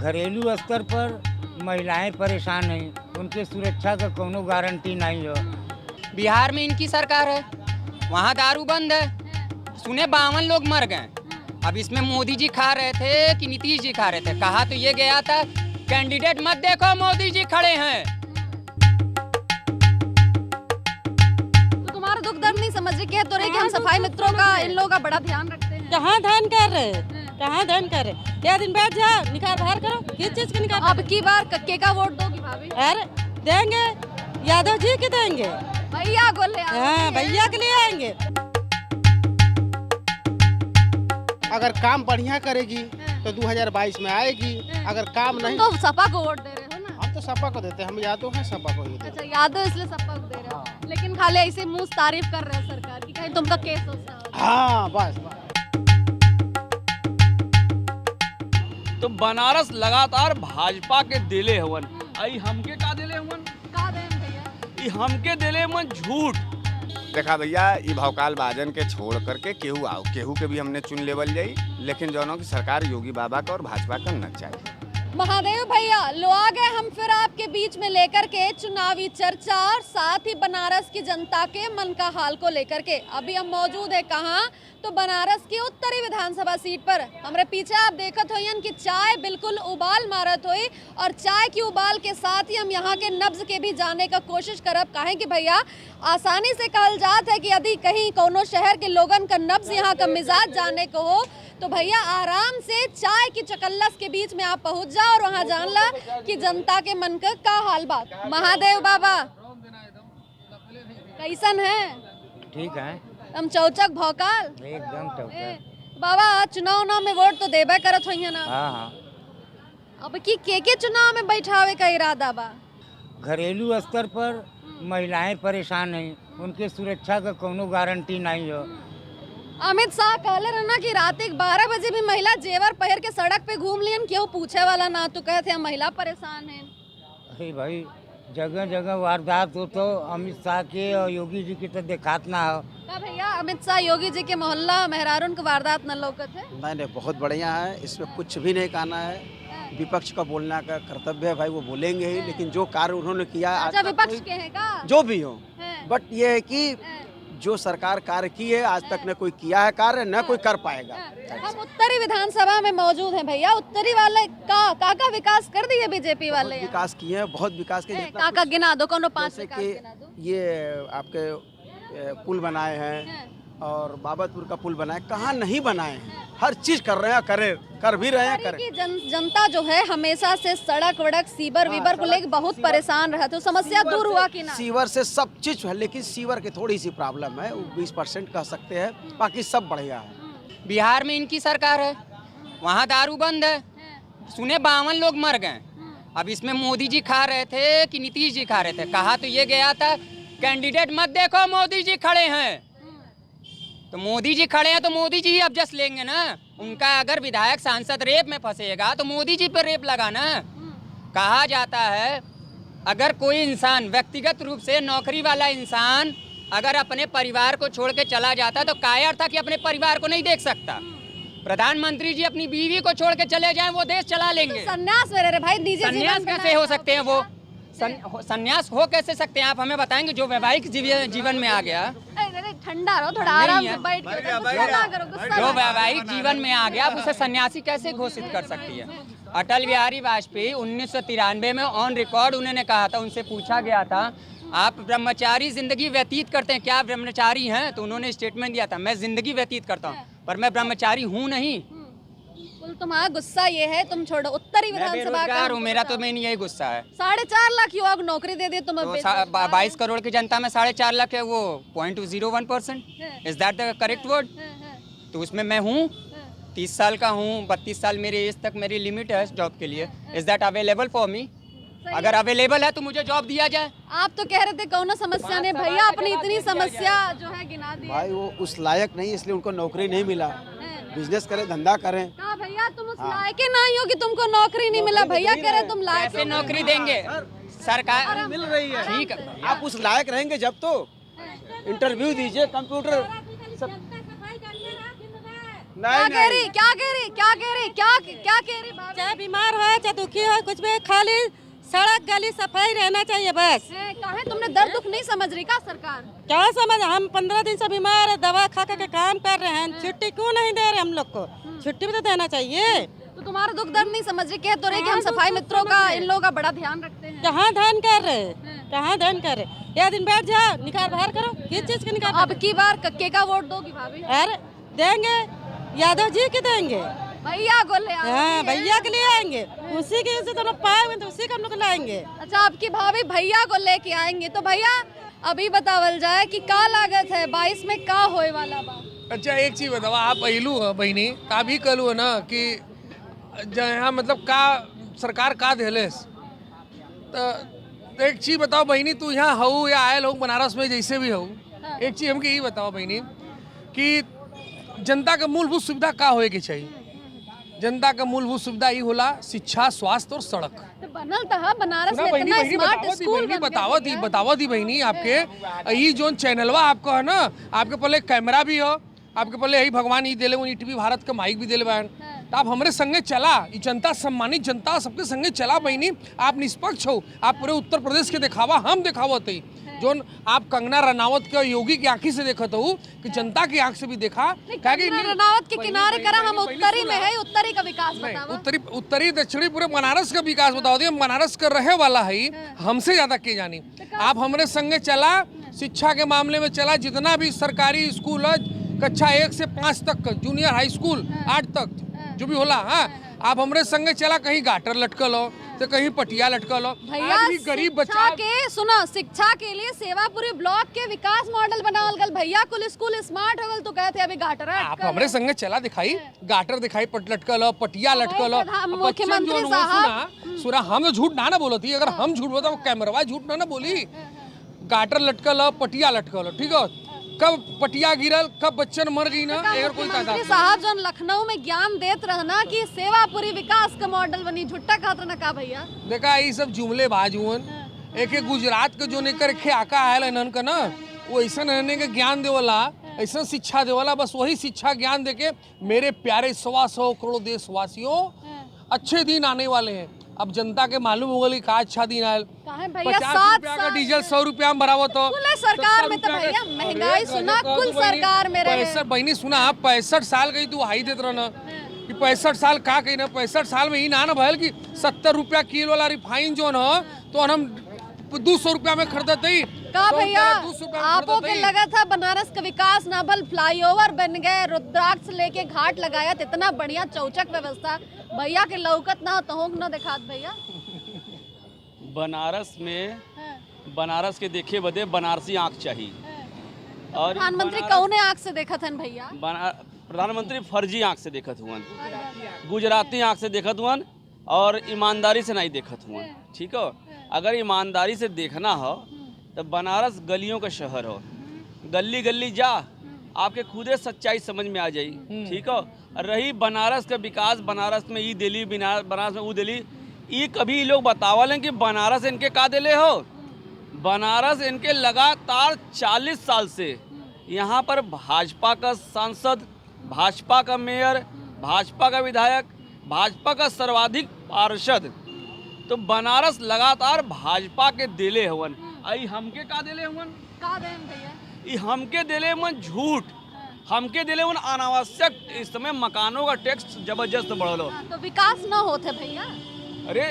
घरेलू स्तर पर महिलाएं परेशान हैं, उनके सुरक्षा का कोनो गारंटी नहीं है। बिहार में इनकी सरकार है, वहाँ दारू बंद है, सुने 52 लोग मर गए। अब इसमें मोदी जी खा रहे थे कि नीतीश जी खा रहे थे? कहा तो ये गया था कैंडिडेट मत देखो, मोदी जी खड़े हैं। तो तुम्हारा दुख दर्द नहीं समझ रहे, कह तो रहे कि हम सफाई मित्रों का, इन लोगों का बड़ा ध्यान रखते हैं। कहाँ ध्यान कर रहे, कहाँ ध्यान कर रहे? क्या दिन बैठ जा, निकाल बाहर करो, किस चीज का निकाल? अब की बार कक्के का वोट दोगी भाभी? अरे देंगे, यादव जी के देंगे, भैया को ले हाँ भैया के लिए आएंगे। अगर काम बढ़िया करेगी तो 2022 में आएगी, अगर काम नहीं तो सपा को वोट दे रहे हो ना? हम तो सपा को देते हैं, हम यादव हैं, सपा को ही देते हैं। अच्छा यादव इसलिए सपा को दे रहे हो, लेकिन खाली ऐसे मुंह तारीफ कर रहे हो सरकार की, कहीं तुमका केस हो सकता है। हाँ बस। तो बनारस लगातार भाजपा के दिले हवन, आई हमके का दिले हवन, का दें भैया? ई हमके दिले हवन झूठ। देखा भैया, ई भौकाल बाजन के छोड़ करके केहू आओ, केहू के भी हमने चुन लेवल जाई, लेकिन जौनों की सरकार योगी बाबा का और भाजपा का न चाहिए। महादेव भैया लो आ गए हम फिर आपके बीच में लेकर के चुनावी चर्चा और साथ ही बनारस की जनता के मन का हाल को लेकर के। अभी हम मौजूद है कहाँ? तो बनारस की उत्तरी विधानसभा सीट पर। हमारे पीछे आप देखत होयन कि चाय बिल्कुल उबाल मारत हुई, और चाय की उबाल के साथ ही हम यहाँ के नब्ज के भी जाने का कोशिश करब। काहे कि भैया आसानी से कहल जात है कि यदि कहीं कोनो शहर के लोगन का नब्ज, यहाँ का मिजाज जाने को हो तो भैया आराम से चाय की चकल्लस के बीच में आप पहुंच जाओ और वहाँ जान ला कि जनता के मन का हाल बात। महादेव बाबा कैसन है? ठीक है, हम चौचक भौकाल एकदम टोकर। बाबा चुनाव में वोट तो देबे करत होइए ना? हाँ हाँ, अब की के चुनाव में बैठावे का इरादा बा? घरेलू स्तर पर महिलाएं परेशान हैं, उनके सुरक्षा का कोनो गारंटी नहीं है। अमित शाह कहले रहना कि रात 12 बजे भी महिला जेवर पहन के सड़क पे घूम लियन, क्यों पूछे वाला ना, तो कहते हैं महिला परेशान है। अरे भाई, जगह जगह वारदात हो तो अमित शाह के और योगी जी की तो देखात ना हो। का भैया अमित शाह योगी जी के मोहल्ला मेहरारून के वारदात न लौकत है? नहीं, बहुत बढ़िया है, इसमें कुछ भी नहीं कहना है। विपक्ष का बोलना का कर्तव्य है भाई, वो बोलेंगे ही, लेकिन जो कार्य उन्होंने किया आज अच्छा तक विपक्ष के हैं का? जो भी हो, बट ये है कि जो सरकार कार्य की है आज तक न कोई किया है कार्य, न कोई कर पाएगा। हम उत्तरी विधानसभा में मौजूद हैं भैया, उत्तरी वाले का विकास कर दिए बीजेपी वाले? विकास किए हैं, बहुत विकास किए। का गिना दो, कोनो 5 जैसे विकास कि गिना दो। ये आपके पुल बनाए हैं और बाबतपुर का पुल बनाए, कहाँ नहीं बनाए हैं, हर चीज कर रहे हैं, कर भी रहे हैं। कि जनता जो है हमेशा से सड़क वड़क सीवर वीवर को लेकर बहुत परेशान रहा, तो समस्या दूर हुआ कि ना? सीवर से सब चीज है, लेकिन सीवर की थोड़ी सी प्रॉब्लम है, वो 20% कह सकते हैं, बाकी सब बढ़िया है। बिहार में इनकी सरकार है, वहाँ दारू बंद है, सुने 52 लोग मर गए। अब इसमें मोदी जी खा रहे थे कि नीतीश जी खा रहे थे? कहा तो ये गया था कैंडिडेट मत देखो, मोदी जी खड़े हैं। तो मोदी जी खड़े हैं तो मोदी जी ही अब जस लेंगे ना। उनका अगर विधायक सांसद रेप में फंसेगा तो मोदी जी पर रेप लगा ना। कहा जाता है अगर कोई इंसान, व्यक्तिगत रूप से नौकरी वाला इंसान अगर अपने परिवार को छोड़ के चला जाता तो कायर था कि अपने परिवार को नहीं देख सकता। प्रधानमंत्री जी अपनी बीवी को छोड़ के चले जाएं, वो देश चला लेंगे। संन्यास में रह रहे भाई, निजी संन्यास कैसे हो सकते हैं? वो संन्यास हो कैसे सकते हैं? आप हमें बताएंगे। जो वैवाहिक जीवन में आ गया, ठंडा रहो, थोड़ा आराम से बैठ के, गुस्सा ना करो, गुस्सा जो ना वैवाहिक जीवन में आ गया, आप उसे सन्यासी कैसे घोषित कर सकती है? अटल बिहारी वाजपेयी 1993 में ऑन रिकॉर्ड उन्होंने कहा था, उनसे पूछा गया था आप ब्रह्मचारी जिंदगी व्यतीत करते हैं क्या, ब्रह्मचारी हैं? तो उन्होंने स्टेटमेंट दिया था मैं जिंदगी व्यतीत करता हूँ पर मैं ब्रह्मचारी हूँ नहीं। तुम्हारा गुस्सा ये है, तुम छोड़ो उत्तरी विधानसभा का हूँ, मेरा तो मेन यही गुस्सा है। 4.5 लाख युवक नौकरी दे दे तुम्हें, 22 करोड़ की जनता में 4.5 लाख है, वो 0.01%। Is that the correct word? तो उसमें मैं हूँ, 30 साल का हूँ, 32 साल मेरी एज तक मेरी लिमिट है जॉब के लिए। Is that available for me? अगर अवेलेबल है तो मुझे जॉब दिया जाए। आप तो कह रहे थे कौन समस्या ने भैया, अपनी इतनी समस्या जो है गिना दी। भाई वो उस लायक नहीं, इसलिए उनको नौकरी नहीं मिला। बिजनेस करें, धंधा करें। भैया तुम उस लायक नहीं हो कि तुमको नौकरी नहीं मिला। भैया कह रहे तुम लायक कैसे नौकरी देंगे? सरकार मिल रही है, ठीक है। आप उस लायक रहेंगे जब तो इंटरव्यू दीजिए, कंप्यूटर सब क्या कह रही भाभी? चाहे बीमार हो चाहे दुखी हो कुछ भी, खाली सड़क गली सफाई रहना चाहिए बस। काहे तुमने दर्द दुख नहीं समझ रही का सरकार? क्या समझ, हम 15 दिन से बीमार है, दवा खा के काम कर रहे हैं, छुट्टी क्यों नहीं दे रहे हम लोग को? छुट्टी भी तो देना चाहिए। तो तुम्हारा दुख दर्द नहीं समझ रही, कह तो रहे कि हम सफाई मित्रों का, इन लोगों का बड़ा ध्यान रखते हैं। कहाँ ध्यान कर रहे, कहाँ ध्यान कर रहे? या दिन बैठ जाओ, निकाल बाहर करो, किस चीज के निकाल? अब की बार कक्के का वोट दोगी भाभी? अरे देंगे, यादव जी के देंगे, भैया को ले आओ। हाँ भैया के लिए आएंगे, उसी के उसे दोनों पाए तो उसी का हम लोग लाएंगे। अच्छा, आपकी भाभी भैया को लेके आएंगे, तो भैया अभी बतावल जाए कि का लागत है 22 में का होए वाला बा? अच्छा एक चीज बताओ, आप पहलू है बहनी, अभी कहलू है ना कि जहाँ मतलब का सरकार का देले, तो एक चीज बताओ बहनी, तू यहाँ हो या आयल हो बनारस में जैसे भी हो, एक चीज हमके यही बताओ बहनी कि जनता के मूलभूत सुविधा का होए के चाहिए। जनता का मूलभूत सुविधा ये होला शिक्षा, स्वास्थ्य और सड़क। तो बनल था बनारस में इतना स्मार्ट स्कूल बतावत ही बहनी आपके ये जो चैनलवा आपको है ना, आपके पहले कैमरा भी हो, आपके पहले यही भगवान ये दिले, टीवी भारत का माइक भी दिले बहन, तो आप हमारे संगे चला, ये जनता सम्मानित जनता सबके संगे चला बहनी, आप निष्पक्ष हो, आप पूरे उत्तर प्रदेश के दिखावा हम दिखावत है, जो आप कंगना रनावत के योगी की आंखी से देखत हो कि जनता की आंख से भी देखा। रनावत के किनारे करा, हम उत्तरी में है, उत्तरी का विकास बतावा। उत्तरी दक्षिणी पूरे बनारस का विकास बताओ, हम बनारस का रहे वाला है, हमसे ज्यादा के जानी। आप हमारे संगे चला, शिक्षा के मामले में चला, जितना भी सरकारी स्कूल है कक्षा 1 से 5 तक, जूनियर हाई स्कूल 8 तक जो भी होला, हाँ आप हमारे संगे चला, कहीं गाटर लटकल हो तो कहीं पटिया लटकल हो। भैया गरीब बच्चा के सुनो, शिक्षा के लिए सेवापुरी ब्लॉक के विकास मॉडल बनावल गल, भैया कुल स्कूल स्मार्ट हो गल, तो कहते अभी गाटर आप हमारे संगे चला, दिखाई गाटर दिखाई, पट लटकल हो, पटिया लटकल हो। मुख्यमंत्री साहब सुना, हम तो झूठ ना बोलती, अगर हम झूठ बोलता कैमरा झूठ ना बोली। गाटर लटकल हो, पटिया लटकल हो, ठीक है, कब पटिया गिरल, कब बच्चन मर गई ना, एकर कोई तादाद साहब जो लखनऊ में ज्ञान देत रहना कि सेवापुरी विकास का मॉडल बनी, झुट्टा खातर ना का भैया? देखा ये सब जुमले बाजुअन, एक गुजरात के जो लेकर के आका आयल इन्हन का ना, वो ऐसा रहने के ज्ञान देवला, ऐसा शिक्षा देवला, बस वही शिक्षा ज्ञान देके मेरे प्यारे 125 करोड़ देशवासियों अच्छे दिन आने वाले हैं। अब जनता के मालूम होगा कि का अच्छा दिन आयल, 50 रुपया का डीजल 100 रुपया में भरावत हो, सरकार में तो भैया महंगाई सुना, कुल सरकार में रहे। 65 बहनी सुना, 65 साल गई तू हाई देत रहना कि 65 साल का कही ना, 65 साल में ही ना भयल कि 70 रुपया किलो वाला रिफाइन जो न तो हम 200 रुपया में खरीदते ही का भैया? आपो के लगा था बनारस का विकास ना भल, फ्लाईओवर बन गए, रुद्राक्ष लेके घाट लगाया, इतना बढ़िया चौचक व्यवस्था, भैया के लौकत ना तो न दिखात भैया। बनारस में बनारस के देखे बदे बनारसी आंख चाहिए, और प्रधानमंत्री कौने आंख से देखत हन भैया? प्रधानमंत्री फर्जी आंख से देखत हुआ, गुजराती आंख से देखत हुआ, और ईमानदारी से नहीं देखत हुआ, ठीक है। अगर ईमानदारी से देखना हो तो बनारस गलियों का शहर हो, गली गली जा, आपके खुदे सच्चाई समझ में आ जाई, ठीक है। रही बनारस का विकास, बनारस में ई दिली, बनारस में वो दिली, ये कभी लोग बतावल कि बनारस इनके का दिले हो? बनारस इनके लगातार 40 साल से यहाँ पर भाजपा का सांसद, भाजपा का मेयर, भाजपा का विधायक, भाजपा का सर्वाधिक पार्षद, तो बनारस लगातार भाजपा के दिले हवन। आई हमके का दिले हवन? का देन भैया? ये हमके दिले हवन झूठ, हमके दिले हवन अनावश्यक, इस समय मकानों का टैक्स जबरदस्त बढ़लो, तो विकास न होते भैया। अरे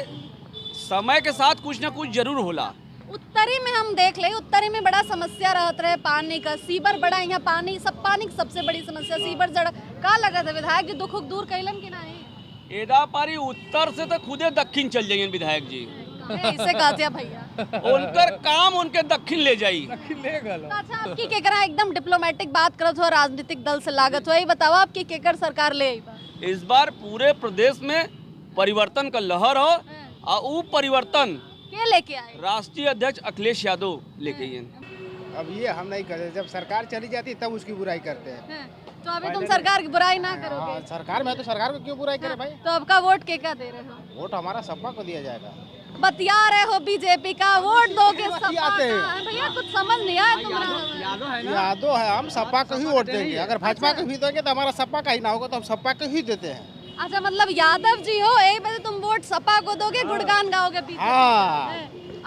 समय के साथ कुछ ना कुछ जरूर होला। उत्तरी में हम देख ले, उत्तरी में बड़ा समस्या रहत रहे पानी का, सीवर बड़ा, यहाँ पानी की सबसे बड़ी समस्या सीवर जड़ का लगा था, विधायक जी दुख दूर कैलन कि नहीं? एदा पारी उत्तर से तो खुदे दक्षिण चल जाइए विधायक जी, इसे कहते भैया, उनकर काम उनके दक्षिण ले जाई। अच्छा, आपकी केकरा एकदम डिप्लोमेटिक बात करत हो, राजनीतिक दल से लागत हो, यही बताओ आपकी केकर सरकार ले आई बा? इस बार पूरे प्रदेश में परिवर्तन का लहर हो, और वो परिवर्तन के लेके आए? राष्ट्रीय अध्यक्ष अखिलेश यादव लेके आए। अब ये हम नहीं करते, जब सरकार चली जाती है तब उसकी बुराई करते हैं। तो अभी तुम सरकार की बुराई ना करोगे? सरकार में तो सरकार को क्यों बुराई करे भाई? तो आपका वोट केका दे रहे हो? वोट हमारा सपा को दिया जाएगा। बतिया रहे हो बीजेपी का, वोट दोगे सपा आते हैं। का। भैया कुछ समझ नहीं आया तुम्हारा। यादव है, हम सपा को ही वोट देंगे। अगर भाजपा को भी देंगे तो हमारा सपा का ही ना होगा, तो हम सपा को ही देते हैं। अच्छा, मतलब यादव जी हो, एक बजे तुम वोट सपा को दोगे, गुणगान गाओगे बीजेपी। हाँ।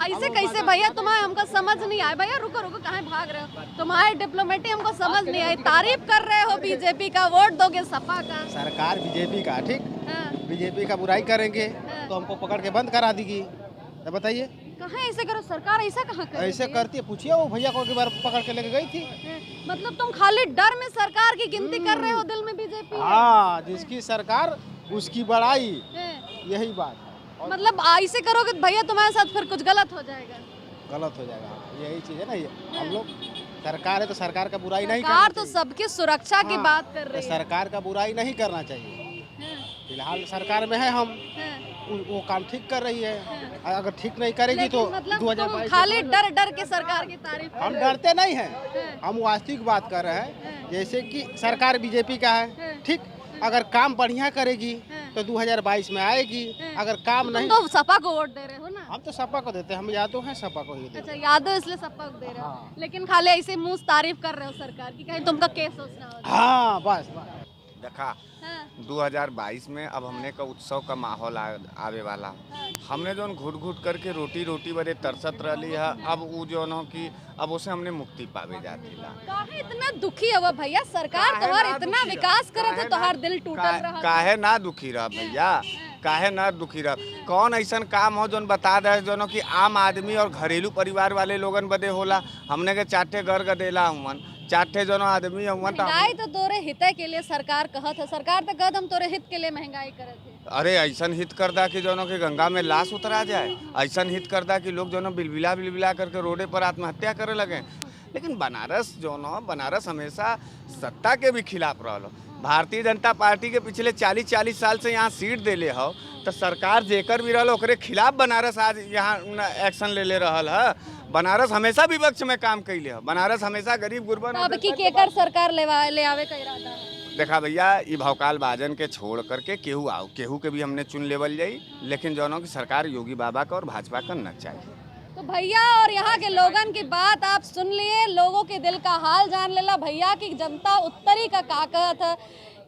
ऐसे कैसे भैया, तुम्हारे हमको समझ नहीं आया। भैया रुको रुको, कहाँ भाग रहे हो? तुम्हारे डिप्लोमेटी हमको समझ नहीं आई। तारीफ कर रहे हो बीजेपी का, वोट दोगे सपा का। सरकार बीजेपी का, ठीक, हाँ, बीजेपी का बुराई करेंगे तो हमको पकड़ के बंद करा देगी। तो बताइए, कहाँ ऐसे करो? सरकार ऐसा कहाँ करे? ऐसे करती है? पूछिए वो भैया को, एक बार पकड़ के लेके गई थी। मतलब तुम खाली डर में सरकार की गिनती कर रहे हो, दिल में बीजेपी है। हाँ, जिसकी सरकार उसकी बड़ाई, हैं। यही बात है। मतलब ऐसे करोगे तो भैया तुम्हारे साथ फिर कुछ गलत हो जाएगा। गलत हो जाएगा, यही चीज है ना। ये हम लोग सरकार है तो सरकार का बुराई नहीं करना सरकार तो चाहिए। सबकी सुरक्षा की हाँ, बात कर तो रही है। सरकार का बुराई नहीं करना चाहिए। हैं, फिलहाल सरकार में है हम, हैं। वो काम ठीक कर रही है। अगर ठीक नहीं करेगी तो लेकिन मतलब तुम 2022 खाली डर डर के सरकार की तारीफ कर हम रहे हो। डरते नहीं हैं, हैं। हम वास्तविक बात कर रहे हैं। जैसे कि सरकार बीजेपी का है, हैं। ठीक, अगर काम बढ़िया करेगी हैं। तो 2022 में आएगी। हैं। अगर काम तुम नहीं, तो सपा को वोट दे रहे हो ना। हम तो सपा को देते हैं, हम यादव हैं, सपा को ही देते अच्छा, हैं। यादव इसलिए सपा को दे रहे हो। हाँ। लेकिन खाली ऐसे मुंह से तारीफ कर रहे हो सरकार की, कहीं तुमका केस सोचना हो जाए। हाँ, बस बस। देखा हाँ, 2022 में अब हमने का उत्सव का माहौल आवे वाला। हमने जो घुट घुट करके रोटी रोटी बड़े तरसत रही है, अब वो जो न कि अब उसे हमने मुक्ति पावे जाती ला। काहे इतना दुखी हुआ भैया? सरकार तोहार इतना विकास करे तो तोहार दिल टूटल रहा। काहे ना दुखी रह भैया, काहे ना दुखी रह? कौन ऐसा काम हो जोन बता दे जो कि आम आदमी और घरेलू परिवार वाले लोगन बदे होला? हमने के चाटे घर गदेला हुमन, चाटे जो आदमी हुमन। महंगाई तो तोरे हित के लिए सरकार कहत है। सरकार तो कहत हम तोरे हित के लिए महंगाई करत है। अरे ऐसा हित करदा कि जो कि गंगा में लाश उतरा जाए, ऐसा हित करदा कि लोग जो बिलबिला बिलबिला करके रोडे पर आत्महत्या करे लगे। लेकिन बनारस जो बनारस हमेशा सत्ता के भी खिलाफ रहा। भारतीय जनता पार्टी के पिछले 40 साल से यहाँ सीट देले हो, तो सरकार जेकर भी रहा ओकरे खिलाफ बनारस आज यहाँ एक्शन ले रहल है। बनारस हमेशा विपक्ष में काम कैले है। बनारस हमेशा गरीब गुरबन। अब की केकर सरकार ले आवे का इरादा है? देखा भैया, ये भौकाल बाजन के छोड़ करके केहू आओ, केहू के भी हमने चुन लेवल जाई, लेकिन जो की सरकार योगी बाबा का और भाजपा का न चाहिए। तो भैया और यहाँ के लोगन की बात आप सुन लिए, लोगों के दिल का हाल जान लेला। भैया की जनता उत्तरी का कहत है।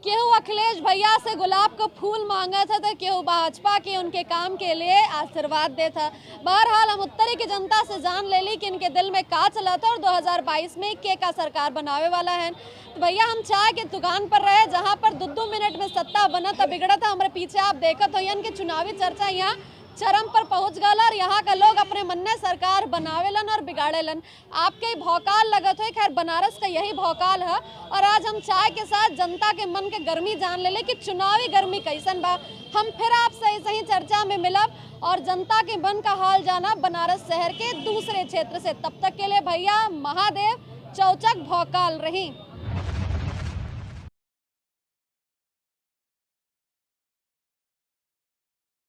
केहू अखिलेश भैया से गुलाब का फूल मांगा था, तो केहू भाजपा के उनके काम के लिए आशीर्वाद दे था। बहरहाल हम उत्तरी की जनता से जान ले ली कि इनके दिल में का चला था और 2022 में के का सरकार बनावे वाला है। तो भैया हम चाय के दुकान पर रहे, जहाँ पर 2-2 मिनट में सत्ता बना था बिगड़ा था। हमारे पीछे आप देखत हो इनके चुनावी चर्चा यहाँ चरम पर पहुंच गल और यहाँ का लोग अपने मन में सरकार बनावेलन और बिगाड़ेलन। आपके ही भौकाल लगत हो, खैर बनारस का यही भौकाल है। और आज हम चाय के साथ जनता के मन के गर्मी जान ले कि चुनावी गर्मी कैसन बा। हम फिर आपसे ऐसे ही चर्चा में मिलब और जनता के मन का हाल जाना बनारस शहर के दूसरे क्षेत्र से। तब तक के लिए भैया महादेव चौचक भौकाल रही।